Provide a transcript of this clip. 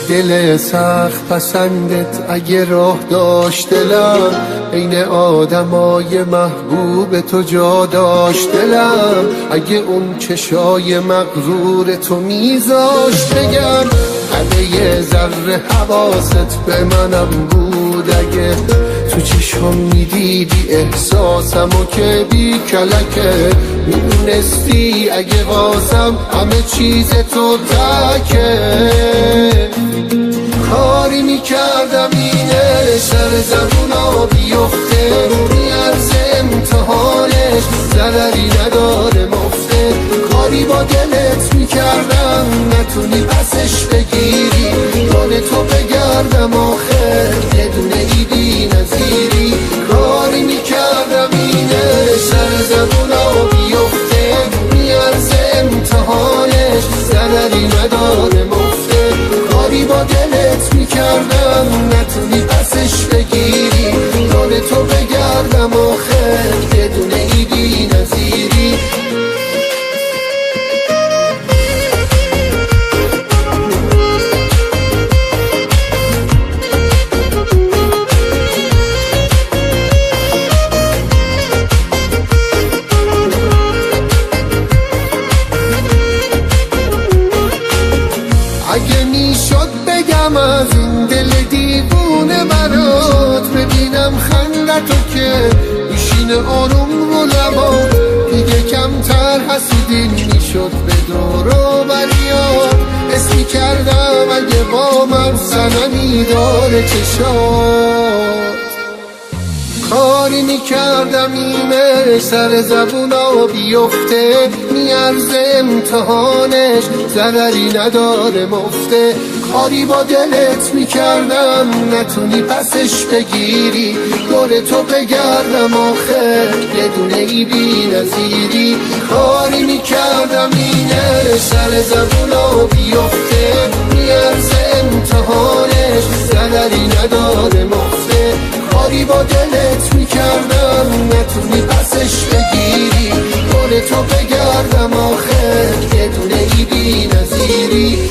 دل سخت پسندت اگه راه داشت دلم، عین آدمای محبوب تو جا داشت دلم. اگه اون چشای مغرور تو میذاشت بگم، همه یه ذره حواست به منم بود. اگه تو چشم میدیدی احساسمو که بی کلکه، میدونستی اگه بازم همه چیز تو تکه. کاری میکردم اینه سر زبونا بیفته، میارزه امتحانش ضرری نداره مفته. کاری با دلت میکردم نتونی پسش بگیری، دونه تو بگردم آخر یه دونه ای بی نظیری. کاری میکردم اینه سر زبونا بیفته، میارزه امتحانش ضرری نداره مفته. کاری با دلت میکردم نتونی پسش بگیری، دونه تو بگردم آخر یه دونه ای بی نظیری. اگه میشد بگم از این دل دیوونه برات، ببینم خندتو که میشینه آروم رو لبا. دیگه کمتر حسودی میشد به دور و بریات، حس میکردم اگه با من صنمی داره چشات. کاری میکردم اینه سر زبونا بیفته، میارزه امتحانش ضرری نداره مفته. کاری با دلت میکردم نتونی پسش بگیری، دور تو بگردم آخر یه دونه ای بی نظیری. کاری میکردم اینه سر زبونا بیفته، میارزه امتحانش ضرری نداره مفته. کاری با دلت میکردم نتونی پسش بگیری، دور تو بگردم آخر یه دونه ای بی نظیری.